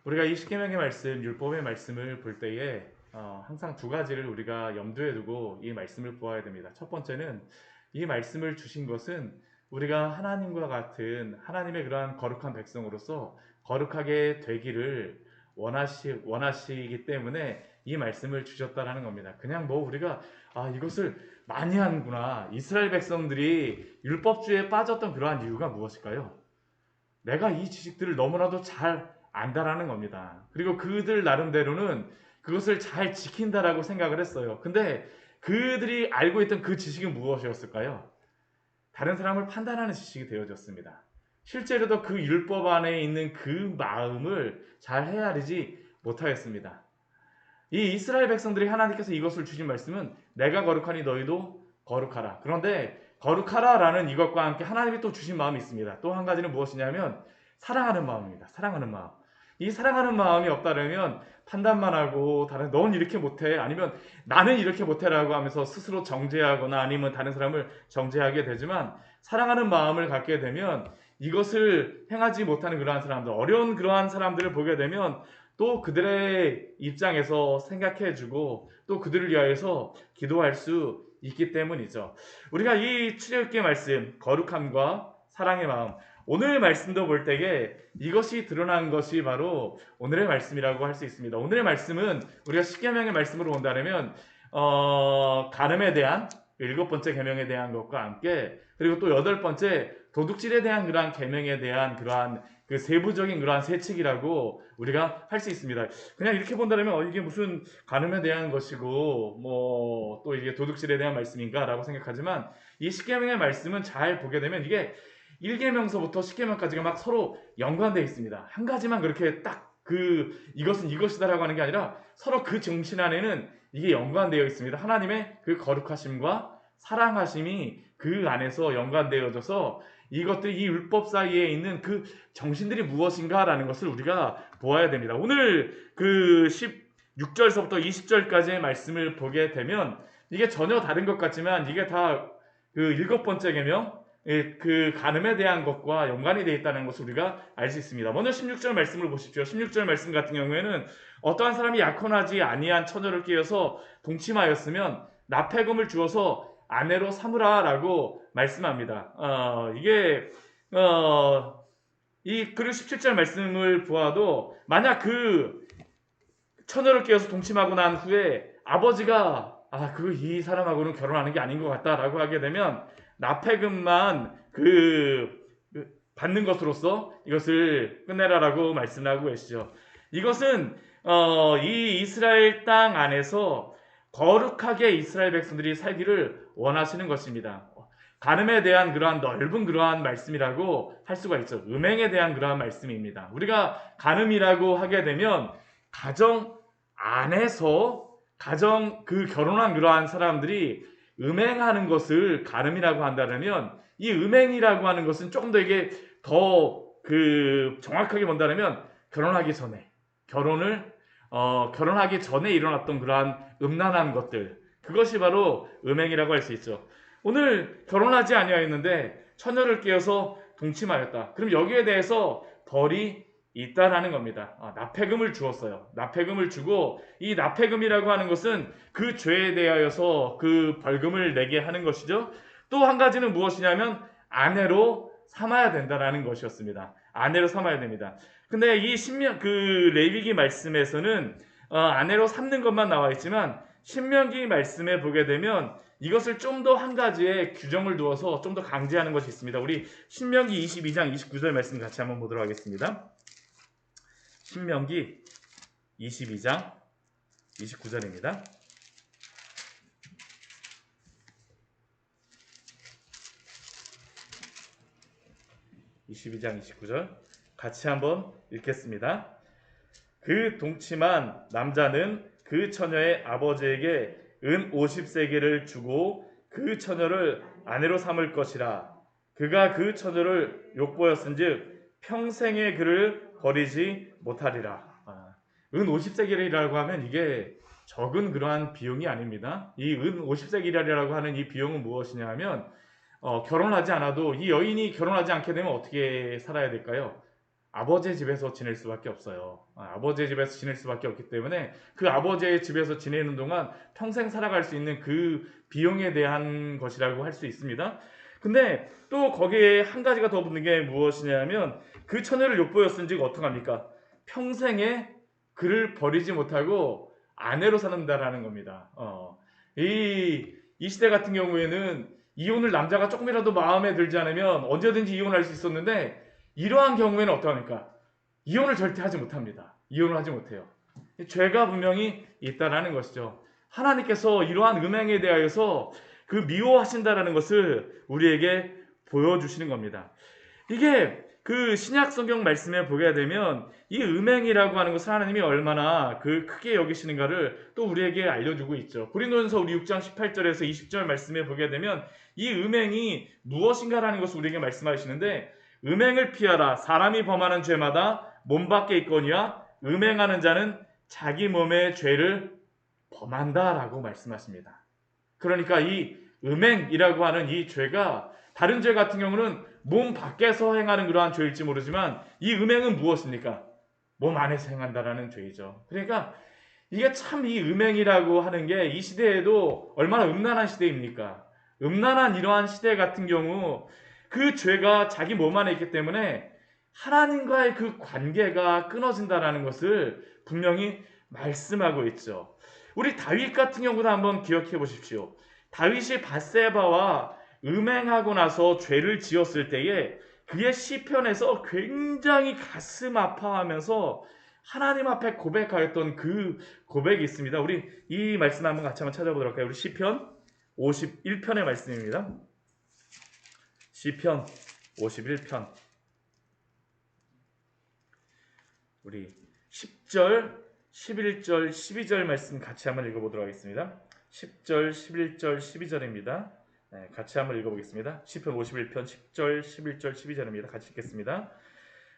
우리가 이 십계명의 말씀, 율법의 말씀을 볼 때에 항상 두 가지를 우리가 염두에 두고 이 말씀을 보아야 됩니다. 첫 번째는 이 말씀을 주신 것은 우리가 하나님과 같은 하나님의 그러한 거룩한 백성으로서 거룩하게 되기를 원하시기 때문에 이 말씀을 주셨다라는 겁니다. 그냥 뭐 우리가 이것을 많이 하는구나. 이스라엘 백성들이 율법주의에 빠졌던 그러한 이유가 무엇일까요? 내가 이 지식들을 너무나도 잘 안다라는 겁니다. 그리고 그들 나름대로는 그것을 잘 지킨다라고 생각을 했어요. 근데 그들이 알고 있던 그 지식은 무엇이었을까요? 다른 사람을 판단하는 지식이 되어졌습니다. 실제로도 그 율법 안에 있는 그 마음을 잘 헤아리지 못하였습니다. 이 이스라엘 백성들이 하나님께서 이것을 주신 말씀은 내가 거룩하니 너희도 거룩하라. 그런데 거룩하라라는 이것과 함께 하나님이 또 주신 마음이 있습니다. 또 한 가지는 무엇이냐면 사랑하는 마음입니다. 사랑하는 마음. 이 사랑하는 마음이 없다면 판단만 하고 넌 이렇게 못해 아니면 나는 이렇게 못해라고 하면서 스스로 정죄하거나 아니면 다른 사람을 정죄하게 되지만 사랑하는 마음을 갖게 되면 이것을 행하지 못하는 그러한 사람들, 어려운 그러한 사람들을 보게 되면 또 그들의 입장에서 생각해주고 또 그들을 위하여서 기도할 수 있기 때문이죠. 우리가 이 출애굽기의 말씀, 거룩함과 사랑의 마음, 오늘 말씀도 볼 때에 이것이 드러난 것이 바로 오늘의 말씀이라고 할 수 있습니다. 오늘의 말씀은 우리가 십계명의 말씀으로 본다면 간음에 대한 일곱 번째 계명에 대한 것과 함께 그리고 또 여덟 번째 도둑질에 대한 그러한 계명에 대한 그러한 그 세부적인 그러한 세칙이라고 우리가 할 수 있습니다. 그냥 이렇게 본다면 이게 무슨 간음에 대한 것이고 뭐 또 이게 도둑질에 대한 말씀인가라고 생각하지만 이 십계명의 말씀은 잘 보게 되면 이게 1계명서부터 10계명까지가 막 서로 연관되어 있습니다. 한 가지만 그렇게 딱 이것은 이것이다라고 하는 게 아니라 서로 그 정신 안에는 이게 연관되어 있습니다. 하나님의 그 거룩하심과 사랑하심이 그 안에서 연관되어져서 이것들이 이 율법 사이에 있는 그 정신들이 무엇인가라는 것을 우리가 보아야 됩니다. 오늘 그 16절서부터 20절까지의 말씀을 보게 되면 이게 전혀 다른 것 같지만 이게 다 그 일곱 번째 계명 그 간음에 대한 것과 연관이 되어 있다는 것을 우리가 알 수 있습니다. 먼저 16절 말씀을 보십시오. 16절 말씀 같은 경우에는 어떠한 사람이 약혼하지 아니한 처녀를 깨어서 동침하였으면 납폐금을 주어서 아내로 삼으라라고 말씀합니다. 그리고 17절 말씀을 보아도 만약 그 처녀를 깨어서 동침하고 난 후에 아버지가 이 사람하고는 결혼하는 게 아닌 것 같다라고 하게 되면 납폐금만 받는 것으로서 이것을 끝내라라고 말씀하고 계시죠. 이것은 이 이스라엘 땅 안에서 거룩하게 이스라엘 백성들이 살기를 원하시는 것입니다. 간음에 대한 그러한 넓은 그러한 말씀이라고 할 수가 있죠. 음행에 대한 그러한 말씀입니다. 우리가 간음이라고 하게 되면 가정 안에서 결혼한 그러한 사람들이 음행하는 것을 간음이라고 한다면 이 음행이라고 하는 것은 조금 더 이게 더 정확하게 본다면 결혼하기 전에 일어났던 그러한 음란한 것들, 그것이 바로 음행이라고 할 수 있죠. 오늘 결혼하지 아니하였는데 처녀를 깨어서 동침하였다. 그럼 여기에 대해서 벌이 있다라는 겁니다. 납폐금을 주었어요. 납폐금을 주고 이 납폐금이라고 하는 것은 그 죄에 대하여서 그 벌금을 내게 하는 것이죠. 또 한 가지는 무엇이냐면 아내로 삼아야 된다라는 것이었습니다. 아내로 삼아야 됩니다. 근데 이 레위기 말씀에서는 아내로 삼는 것만 나와 있지만 신명기 말씀에 보게 되면 이것을 좀 더 한 가지의 규정을 두어서 좀 더 강제하는 것이 있습니다. 우리 신명기 22장 29절 말씀 같이 한번 보도록 하겠습니다. 신명기 22장 29절입니다. 같이 한번 읽겠습니다. 그 동침한 남자는 그 처녀의 아버지에게 은 50세겔을 주고 그 처녀를 아내로 삼을 것이라. 그가 그 처녀를 욕보였은즉 평생의 그를 버리지 못하리라. 은 50세겔이라고 하면 이게 적은 그러한 비용이 아닙니다. 이 은 50세겔이라고 하는 이 비용은 무엇이냐 하면 결혼하지 않아도 이 여인이 결혼하지 않게 되면 어떻게 살아야 될까요? 아버지의 집에서 지낼 수밖에 없어요. 아버지의 집에서 지낼 수밖에 없기 때문에 그 아버지의 집에서 지내는 동안 평생 살아갈 수 있는 그 비용에 대한 것이라고 할 수 있습니다. 근데 또 거기에 한 가지가 더 붙는 게 무엇이냐면 그 처녀를 엿보였은즉 어떡합니까? 평생에 그를 버리지 못하고 아내로 산다라는 겁니다. 이 시대 같은 경우에는 이혼을 남자가 조금이라도 마음에 들지 않으면 언제든지 이혼할 수 있었는데 이러한 경우에는 어떡합니까? 이혼을 절대 하지 못합니다. 이혼을 하지 못해요. 죄가 분명히 있다라는 것이죠. 하나님께서 이러한 음행에 대하여서 그 미워하신다라는 것을 우리에게 보여주시는 겁니다. 이게 그 신약 성경 말씀에 보게 되면 이 음행이라고 하는 것을 하나님이 얼마나 그 크게 여기시는가를 또 우리에게 알려주고 있죠. 고린도전서 우리 6장 18절에서 20절 말씀에 보게 되면 이 음행이 무엇인가라는 것을 우리에게 말씀하시는데 음행을 피하라. 사람이 범하는 죄마다 몸 밖에 있거니와 음행하는 자는 자기 몸의 죄를 범한다라고 말씀하십니다. 그러니까 이 음행이라고 하는 이 죄가 다른 죄 같은 경우는 몸 밖에서 행하는 그러한 죄일지 모르지만 이 음행은 무엇입니까? 몸 안에서 행한다라는 죄이죠. 그러니까 이게 참 이 음행이라고 하는 게 이 시대에도 얼마나 음란한 시대입니까? 음란한 이러한 시대 같은 경우 그 죄가 자기 몸 안에 있기 때문에 하나님과의 그 관계가 끊어진다라는 것을 분명히 말씀하고 있죠. 우리 다윗 같은 경우도 한번 기억해 보십시오. 다윗이 밧세바와 음행하고 나서 죄를 지었을 때에 그의 시편에서 굉장히 가슴 아파하면서 하나님 앞에 고백하였던 그 고백이 있습니다. 우리 이 말씀 한번 같이 한번 찾아보도록 할까요? 우리 시편 51편의 말씀입니다. 시편 51편 우리 10절, 11절, 12절 말씀 같이 한번 읽어보도록 하겠습니다. 10절, 11절, 12절입니다. 네, 같이 한번 읽어보겠습니다. 시편 51편 10절, 11절, 12절입니다. 같이 읽겠습니다.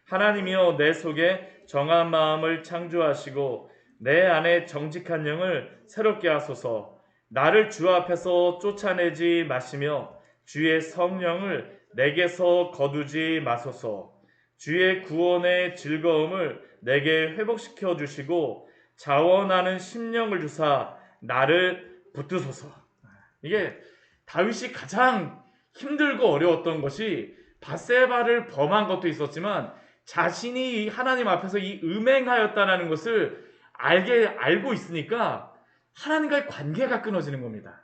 하나님이여 내 속에 정한 마음을 창조하시고 내 안에 정직한 영을 새롭게 하소서. 나를 주 앞에서 쫓아내지 마시며 주의 성령을 내게서 거두지 마소서. 주의 구원의 즐거움을 내게 회복시켜 주시고 자원하는 심령을 주사 나를 붙드소서. 이게 다윗이 가장 힘들고 어려웠던 것이 밧세바를 범한 것도 있었지만 자신이 하나님 앞에서 이 음행하였다는 것을 알고 있으니까 하나님과의 관계가 끊어지는 겁니다.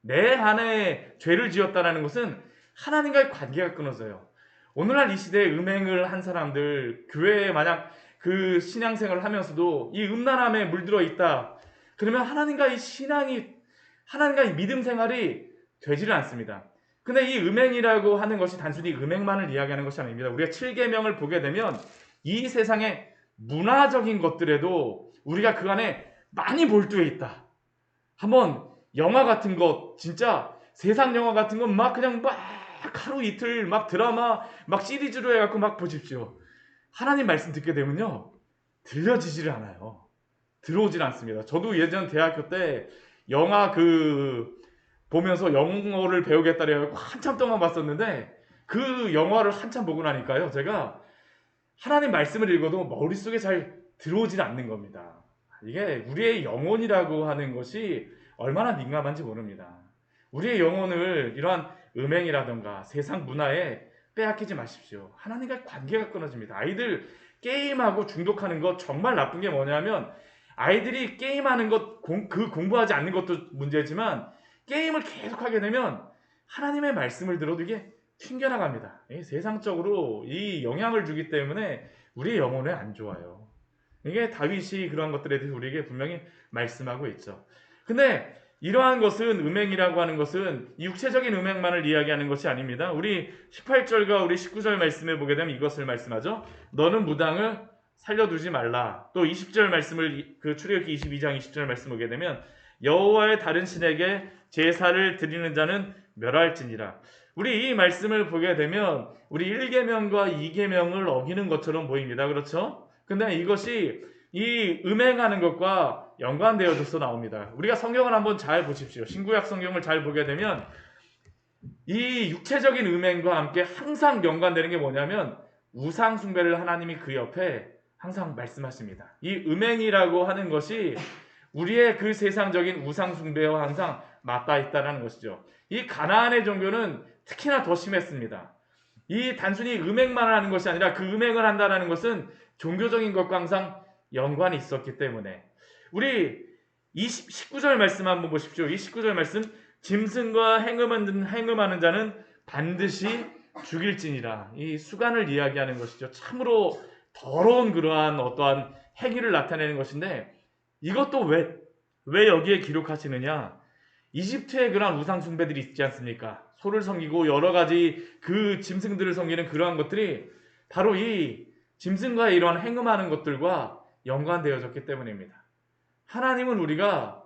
내 안에 죄를 지었다는 것은 하나님과의 관계가 끊어져요. 오늘날 이 시대에 음행을 한 사람들, 교회에 만약 그 신앙생활을 하면서도 이 음란함에 물들어 있다. 그러면 하나님과의 신앙이, 하나님과의 믿음 생활이 되지를 않습니다. 근데 이 음행이라고 하는 것이 단순히 음행만을 이야기하는 것이 아닙니다. 우리가 7계명을 보게 되면 이 세상의 문화적인 것들에도 우리가 그 안에 많이 몰두해 있다. 한번 영화 같은 것, 진짜 세상 영화 같은 건 막 그냥 막 하루 이틀 막 드라마 막 시리즈로 해갖고 막 보십시오. 하나님 말씀 듣게 되면요 들려지지를 않아요. 들어오질 않습니다. 저도 예전 대학교 때 영화 보면서 영어를 배우겠다 그래서 한참 동안 봤었는데 그 영화를 한참 보고 나니까요 제가 하나님 말씀을 읽어도 머릿속에 잘 들어오질 않는 겁니다. 이게 우리의 영혼이라고 하는 것이 얼마나 민감한지 모릅니다. 우리의 영혼을 이러한 음행이라던가 세상 문화에 빼앗기지 마십시오. 하나님과 관계가 끊어집니다. 아이들 게임하고 중독하는 것 정말 나쁜 게 뭐냐면 아이들이 게임하는 것 공부하지 않는 것도 문제지만 게임을 계속하게 되면 하나님의 말씀을 들어도 이게 튕겨나갑니다. 세상적으로 이 영향을 주기 때문에 우리의 영혼에 안 좋아요. 이게 다윗이 그러한 것들에 대해서 우리에게 분명히 말씀하고 있죠. 근데 이러한 것은 음행이라고 하는 것은 육체적인 음행만을 이야기하는 것이 아닙니다. 우리 18절과 우리 19절 말씀에 보게 되면 이것을 말씀하죠. 너는 무당을 살려두지 말라. 또 20절 말씀을 출애굽기 22장 20절 말씀 보게 되면 여호와의 다른 신에게 제사를 드리는 자는 멸할지니라. 우리 이 말씀을 보게 되면 우리 1계명과 2계명을 어기는 것처럼 보입니다. 그렇죠? 근데 이것이 이 음행하는 것과 연관되어져서 나옵니다. 우리가 성경을 한번 잘 보십시오. 신구약 성경을 잘 보게 되면 이 육체적인 음행과 함께 항상 연관되는 게 뭐냐면 우상 숭배를 하나님이 그 옆에 항상 말씀하십니다. 이 음행이라고 하는 것이 우리의 그 세상적인 우상 숭배와 항상 맞닿아 있다는 것이죠. 이 가나안의 종교는 특히나 더 심했습니다. 이 단순히 음행만 하는 것이 아니라 그 음행을 한다는 것은 종교적인 것과 항상 연관이 있었기 때문에 우리 19절 말씀 한번 보십시오. 이 19절 말씀 짐승과 행음하는 자는 반드시 죽일지니라. 이 수간을 이야기하는 것이죠. 참으로 더러운 그러한 어떠한 행위를 나타내는 것인데 이것도 왜 여기에 기록하시느냐? 이집트의 그러한 우상 숭배들이 있지 않습니까? 소를 섬기고 여러 가지 그 짐승들을 섬기는 그러한 것들이 바로 이 짐승과의 이러한 행음하는 것들과 연관되어졌기 때문입니다. 하나님은 우리가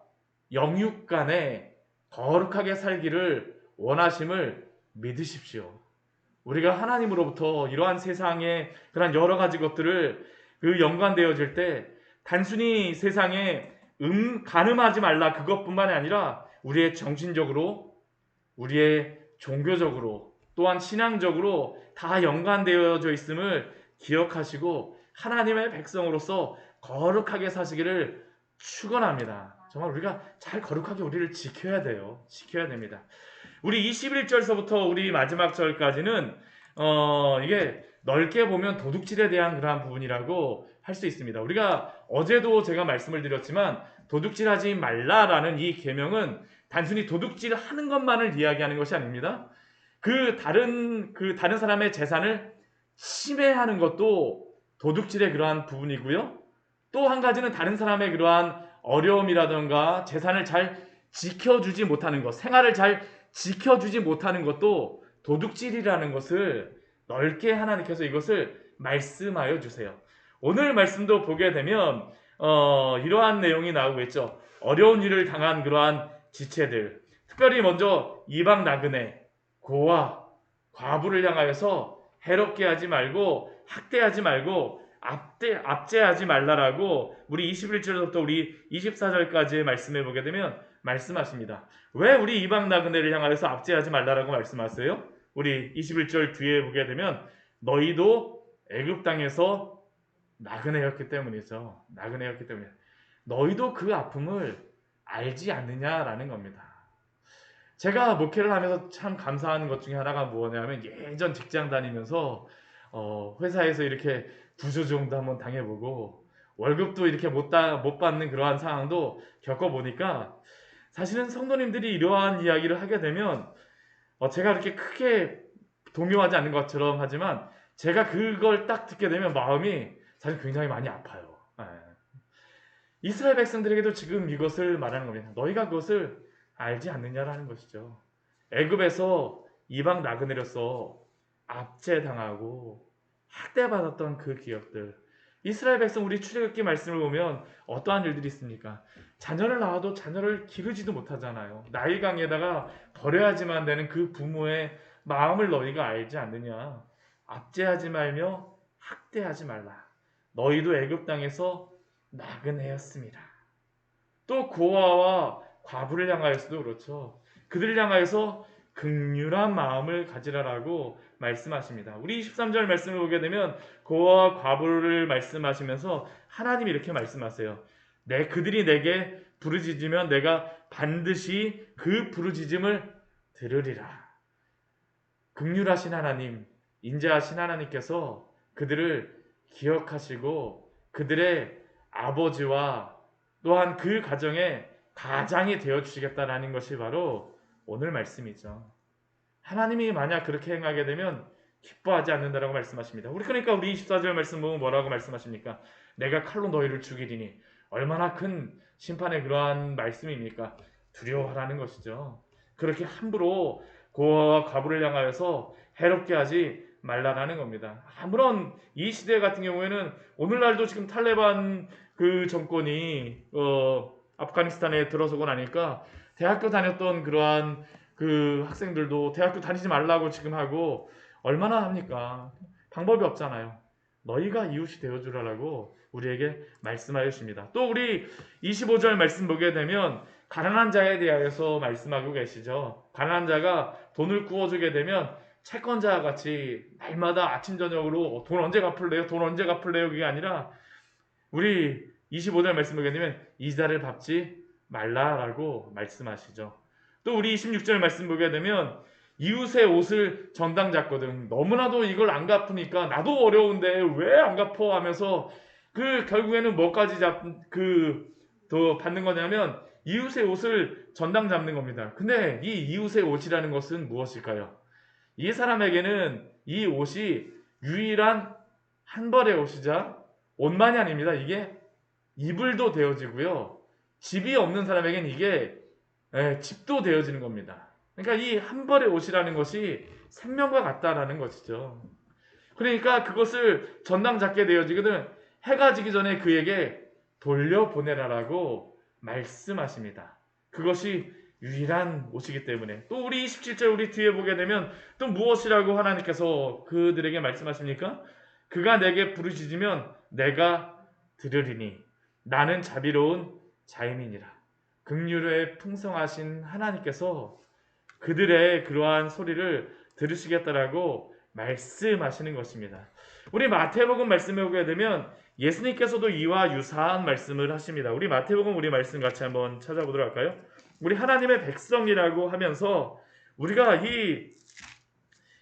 영육간에 거룩하게 살기를 원하심을 믿으십시오. 우리가 하나님으로부터 이러한 세상의 그런 여러 가지 것들을 그 연관되어질 때 단순히 세상에 간음하지 말라 그것뿐만이 아니라 우리의 정신적으로 우리의 종교적으로 또한 신앙적으로 다 연관되어져 있음을 기억하시고 하나님의 백성으로서 거룩하게 사시기를 축원합니다. 정말 우리가 잘 거룩하게 우리를 지켜야 돼요. 지켜야 됩니다. 우리 21절서부터 우리 마지막 절까지는 이게 넓게 보면 도둑질에 대한 그러한 부분이라고 할 수 있습니다. 우리가 어제도 제가 말씀을 드렸지만 도둑질하지 말라라는 이 계명은 단순히 도둑질하는 것만을 이야기하는 것이 아닙니다. 다른 사람의 재산을 침해하는 것도 도둑질의 그러한 부분이고요. 또 한 가지는 다른 사람의 그러한 어려움이라든가 재산을 잘 지켜주지 못하는 것, 생활을 잘 지켜주지 못하는 것도 도둑질이라는 것을 넓게 하나님께서 이것을 말씀하여 주세요. 오늘 말씀도 보게 되면 이러한 내용이 나오고 있죠. 어려운 일을 당한 그러한 지체들, 특별히 먼저 이방 나그네, 고아, 과부를 향하여서 해롭게 하지 말고 학대하지 말고 압제하지 말라라고 우리 21절부터 우리 24절까지 말씀해 보게 되면 말씀하십니다. 왜 우리 이방 나그네를 향하여서 압제하지 말라라고 말씀하세요? 우리 21절 뒤에 보게 되면 너희도 애굽 땅에서 나그네였기 때문이죠. 나그네였기 때문에 너희도 그 아픔을 알지 않느냐라는 겁니다. 제가 목회를 하면서 참 감사하는 것 중에 하나가 뭐냐면 예전 직장 다니면서 회사에서 이렇게 구조조정도 한번 당해보고 월급도 이렇게 못 받는 그러한 상황도 겪어보니까 사실은 성도님들이 이러한 이야기를 하게 되면 제가 이렇게 크게 동요하지 않는 것처럼 하지만 제가 그걸 딱 듣게 되면 마음이 사실 굉장히 많이 아파요. 이스라엘 백성들에게도 지금 이것을 말하는 겁니다. 너희가 그것을 알지 않느냐라는 것이죠. 애굽에서 이방 나그네로서 압제당하고 학대받았던 그 기억들. 이스라엘 백성 우리 출애굽기 말씀을 보면 어떠한 일들이 있습니까? 자녀를 낳아도 자녀를 기르지도 못하잖아요. 나일강에다가 버려야지만 되는 그 부모의 마음을 너희가 알지 않느냐. 압제하지 말며 학대하지 말라. 너희도 애굽 땅에서 나그네였습니다. 또 고아와 과부를 향하여서도 그렇죠. 그들을 향하여서 긍휼한 마음을 가지라라고 말씀하십니다. 우리 23절 말씀을 보게 되면 고아와 과부를 말씀하시면서 하나님이 이렇게 말씀하세요. 그들이 내게 부르짖으면 내가 반드시 그 부르짖음을 들으리라. 긍휼하신 하나님, 인자하신 하나님께서 그들을 기억하시고 그들의 아버지와 또한 그 가정의 가장이 되어주시겠다라는 것이 바로 오늘 말씀이죠. 하나님이 만약 그렇게 행하게 되면 기뻐하지 않는다라고 말씀하십니다. 그러니까 우리 24절 말씀 보면 뭐라고 말씀하십니까? 내가 칼로 너희를 죽이리니 얼마나 큰 심판의 그러한 말씀입니까? 두려워하라는 것이죠. 그렇게 함부로 고아와 과부를 향하여서 해롭게 하지 말라라는 겁니다. 아무런 이 시대 같은 경우에는 오늘날도 지금 탈레반 그 정권이 아프가니스탄에 들어서고 나니까 대학교 다녔던 그러한 그 학생들도 대학교 다니지 말라고 지금 하고 얼마나 합니까? 방법이 없잖아요. 너희가 이웃이 되어주라라고 우리에게 말씀하여 주십니다. 또 우리 25절 말씀 보게 되면 가난한 자에 대하여서 말씀하고 계시죠. 가난한 자가 돈을 구워주게 되면 채권자와 같이 날마다 아침 저녁으로 돈 언제 갚을래요? 돈 언제 갚을래요? 그게 아니라 우리 25절 말씀 보게 되면 이자를 갚지 말라라고 말씀하시죠. 또 우리 26절 말씀 보게 되면 이웃의 옷을 전당 잡거든. 너무나도 이걸 안 갚으니까 나도 어려운데 왜 안 갚어 하면서 그 결국에는 뭐까지 더 받는 거냐면 이웃의 옷을 전당 잡는 겁니다. 근데 이 이웃의 옷이라는 것은 무엇일까요? 이 사람에게는 이 옷이 유일한 한 벌의 옷이자 옷만이 아닙니다. 이게 이불도 되어지고요. 집이 없는 사람에게는 이게 집도 되어지는 겁니다. 그러니까 이 한 벌의 옷이라는 것이 생명과 같다라는 것이죠. 그러니까 그것을 전당 잡게 되어지거든 해가 지기 전에 그에게 돌려보내라라고 말씀하십니다. 그것이 유일한 옷이기 때문에. 또 우리 27절 우리 뒤에 보게 되면 또 무엇이라고 하나님께서 그들에게 말씀하십니까? 그가 내게 부르짖으면 내가 들으리니 나는 자비로운 자임이니라. 긍휼에 풍성하신 하나님께서 그들의 그러한 소리를 들으시겠다라고 말씀하시는 것입니다. 우리 마태복음 말씀에 보게 되면 예수님께서도 이와 유사한 말씀을 하십니다. 우리 마태복음 우리 말씀 같이 한번 찾아보도록 할까요? 우리 하나님의 백성이라고 하면서 우리가 이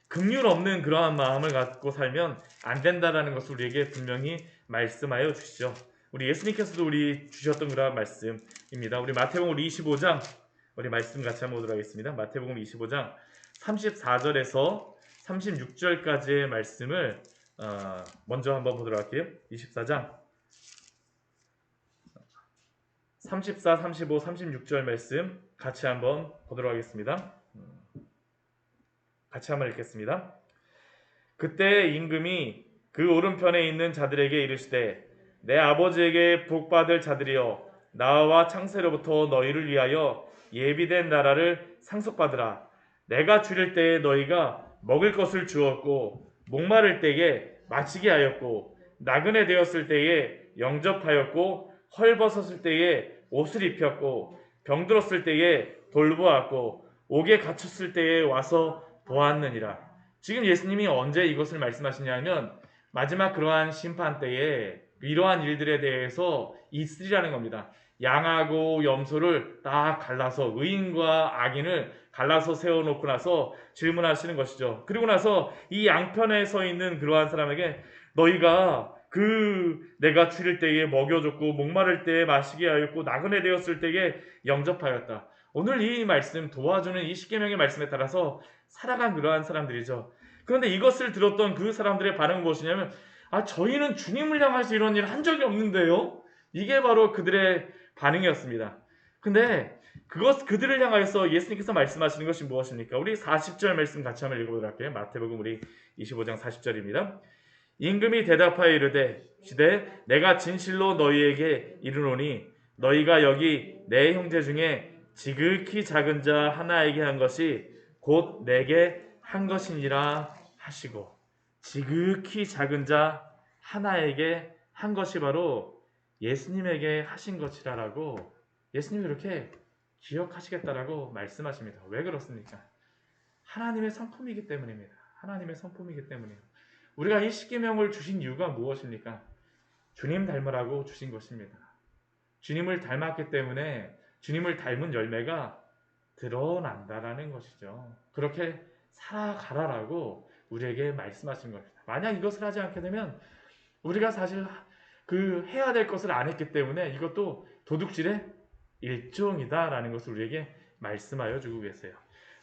긍휼 없는 그러한 마음을 갖고 살면 안 된다라는 것을 우리에게 분명히 말씀하여 주시죠. 우리 예수님께서도 우리 주셨던 그러한 말씀입니다. 우리 마태복음 우리 25장 우리 말씀 같이 한번 보도록 하겠습니다. 마태복음 25장 34절에서 36절까지의 말씀을 먼저 한번 보도록 할게요. 24장 34, 35, 36절 말씀 같이 한번 보도록 하겠습니다. 같이 한번 읽겠습니다. 그때 임금이 그 오른편에 있는 자들에게 이르시되 내 아버지에게 복받을 자들이여 나와 창세로부터 너희를 위하여 예비된 나라를 상속받으라. 내가 줄일 때에 너희가 먹을 것을 주었고 목마를 때에 마시게 하였고 나그네 되었을 때에 영접하였고 헐벗었을 때에 옷을 입혔고 병들었을 때에 돌보았고 옥에 갇혔을 때에 와서 보았느니라. 지금 예수님이 언제 이것을 말씀하시냐면 마지막 그러한 심판 때에 이러한 일들에 대해서 있으리라는 겁니다. 양하고 염소를 딱 갈라서 의인과 악인을 갈라서 세워놓고 나서 질문하시는 것이죠. 그리고 나서 이 양편에 서 있는 그러한 사람에게 너희가 내가 줄일 때에 먹여줬고 목마를 때에 마시게 하였고 나그네 되었을 때에 영접하였다. 오늘 이 말씀 도와주는 이 십계명의 말씀에 따라서 살아간 그러한 사람들이죠. 그런데 이것을 들었던 그 사람들의 반응은 무엇이냐면 저희는 주님을 향해서 이런 일을 한 적이 없는데요. 이게 바로 그들의 반응이었습니다. 근데 그들을 향하여서 예수님께서 말씀하시는 것이 무엇입니까? 우리 40절 말씀 같이 한번 읽어보도록 할게요. 마태복음 우리 25장 40절입니다. 임금이 대답하여 이르되 시대 내가 진실로 너희에게 이르노니 너희가 여기 내 형제 중에 지극히 작은 자 하나에게 한 것이 곧 내게 한 것이니라 하시고 지극히 작은 자 하나에게 한 것이 바로 예수님에게 하신 것이라고 예수님이 이렇게 기억하시겠다라고 말씀하십니다. 왜 그렇습니까? 하나님의 성품이기 때문입니다. 하나님의 성품이기 때문이에요. 우리가 이 십계명을 주신 이유가 무엇입니까? 주님 닮으라고 주신 것입니다. 주님을 닮았기 때문에 주님을 닮은 열매가 드러난다라는 것이죠. 그렇게 살아가라라고 우리에게 말씀하신 겁니다. 만약 이것을 하지 않게 되면 우리가 사실 해야 될 것을 안 했기 때문에 이것도 도둑질의 일종이다라는 것을 우리에게 말씀하여 주고 계세요.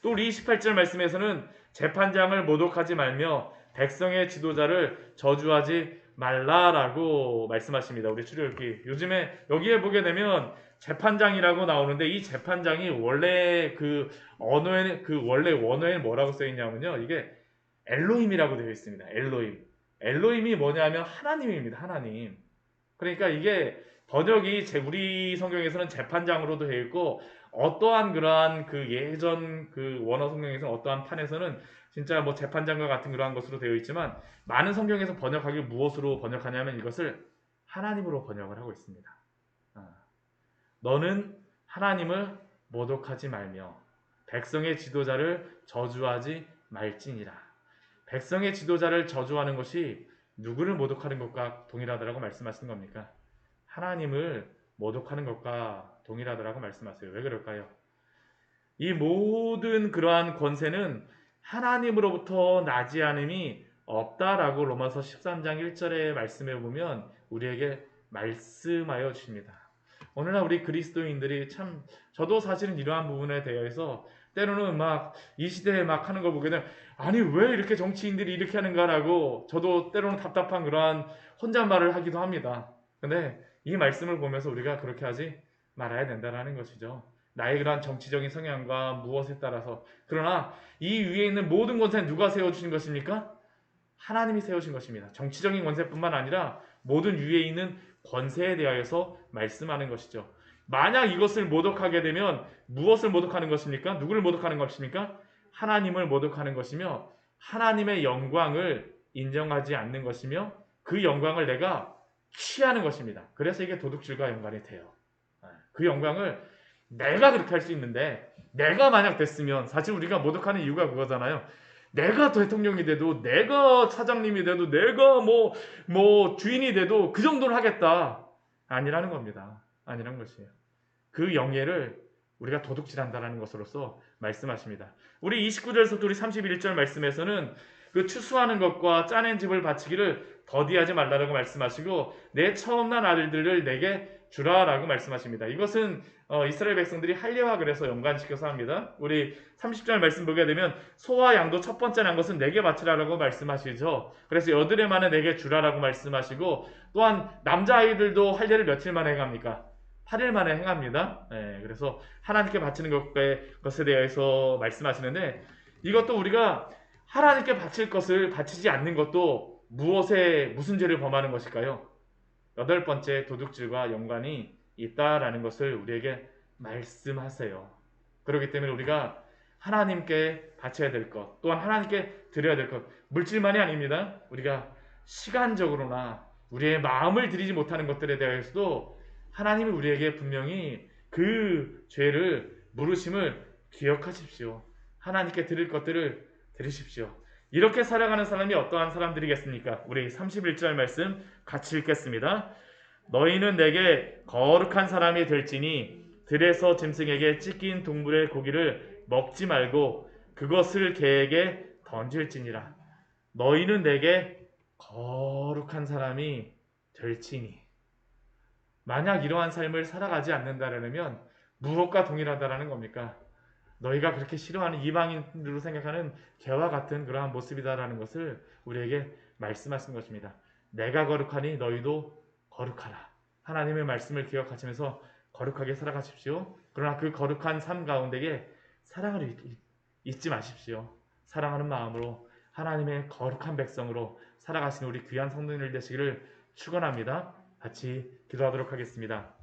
또 우리 28절 말씀에서는 재판장을 모독하지 말며 백성의 지도자를 저주하지 말라라고 말씀하십니다. 우리 출애굽기 요즘에 여기에 보게 되면 재판장이라고 나오는데 이 재판장이 원래 원래 원어에는 뭐라고 써 있냐면요. 이게 엘로힘이라고 되어 있습니다. 엘로힘이 뭐냐면 하나님입니다. 하나님. 그러니까 이게 번역이 우리 성경에서는 재판장으로도 되어 있고 어떠한 그러한 예전 원어 성경에서는 어떠한 판에서는 진짜 재판장과 같은 그러한 것으로 되어 있지만 많은 성경에서 번역하기 무엇으로 번역하냐면 이것을 하나님으로 번역을 하고 있습니다. 너는 하나님을 모독하지 말며 백성의 지도자를 저주하지 말지니라. 백성의 지도자를 저주하는 것이 누구를 모독하는 것과 동일하다라고 말씀하시는 겁니까? 하나님을 모독하는 것과 동일하다라고 말씀하세요. 왜 그럴까요? 이 모든 그러한 권세는 하나님으로부터 나지 않음이 없다라고 로마서 13장 1절의 말씀에 보면 우리에게 말씀하여 주십니다. 오늘날 우리 그리스도인들이 참, 저도 사실은 이러한 부분에 대해서 때로는 막 이 시대에 막 하는 거 보게는, 아니 왜 이렇게 정치인들이 이렇게 하는가라고 저도 때로는 답답한 그러한 혼잣말을 하기도 합니다. 근데 이 말씀을 보면서 우리가 그렇게 하지 말아야 된다라는 것이죠. 나의 그러한 정치적인 성향과 무엇에 따라서. 그러나 이 위에 있는 모든 권세는 누가 세워주신 것입니까? 하나님이 세우신 것입니다. 정치적인 권세뿐만 아니라 모든 위에 있는 권세에 대하여서 말씀하는 것이죠. 만약 이것을 모독하게 되면 무엇을 모독하는 것입니까? 누구를 모독하는 것입니까? 하나님을 모독하는 것이며, 하나님의 영광을 인정하지 않는 것이며, 그 영광을 내가 취하는 것입니다. 그래서 이게 도둑질과 연관이 돼요. 그 영광을 내가 그렇게 할 수 있는데, 내가 만약 됐으면, 사실 우리가 모독하는 이유가 그거잖아요. 내가 대통령이 돼도, 내가 사장님이 돼도, 내가 뭐 주인이 돼도 그 정도는 하겠다. 아니라는 겁니다. 아니라는 것이에요. 그 영예를 우리가 도둑질한다라는 것으로서 말씀하십니다. 우리 29절에서 우리 31절 말씀에서는 그 추수하는 것과 짜낸 집을 바치기를 더디하지 말라라고 말씀하시고, 내 처음 난 아들들을 내게 주라라고 말씀하십니다. 이것은 이스라엘 백성들이 할례와 그래서 연관시켜서 합니다. 우리 30절 말씀 보게 되면 소와 양도 첫 번째 난 것은 내게 바치라라고 말씀하시죠. 그래서 여드레 만에 내게 주라라고 말씀하시고, 또한 남자아이들도 할례를 며칠 만에 행합니까? 8일 만에 행합니다. 그래서 하나님께 바치는 것에 대해서 말씀하시는데, 이것도 우리가 하나님께 바칠 것을 바치지 않는 것도 무슨 죄를 범하는 것일까요? 여덟 번째, 도둑질과 연관이 있다라는 것을 우리에게 말씀하세요. 그렇기 때문에 우리가 하나님께 바쳐야 될 것, 또한 하나님께 드려야 될 것, 물질만이 아닙니다. 우리가 시간적으로나 우리의 마음을 드리지 못하는 것들에 대해서도 하나님이 우리에게 분명히 그 죄를 물으심을 기억하십시오. 하나님께 드릴 것들을 드리십시오. 이렇게 살아가는 사람이 어떠한 사람들이겠습니까? 우리 31절 말씀 같이 읽겠습니다. 너희는 내게 거룩한 사람이 될지니 들에서 짐승에게 찢긴 동물의 고기를 먹지 말고 그것을 개에게 던질지니라. 너희는 내게 거룩한 사람이 될지니. 만약 이러한 삶을 살아가지 않는다면 무엇과 동일하다라는 겁니까? 너희가 그렇게 싫어하는 이방인으로 생각하는 개와 같은 그러한 모습이다라는 것을 우리에게 말씀하신 것입니다. 내가 거룩하니 너희도 거룩하라. 하나님의 말씀을 기억하시면서 거룩하게 살아가십시오. 그러나 그 거룩한 삶 가운데에 사랑을 잊지 마십시오. 사랑하는 마음으로 하나님의 거룩한 백성으로 살아가시는 우리 귀한 성도님들 되시기를 축원합니다. 같이 기도하도록 하겠습니다.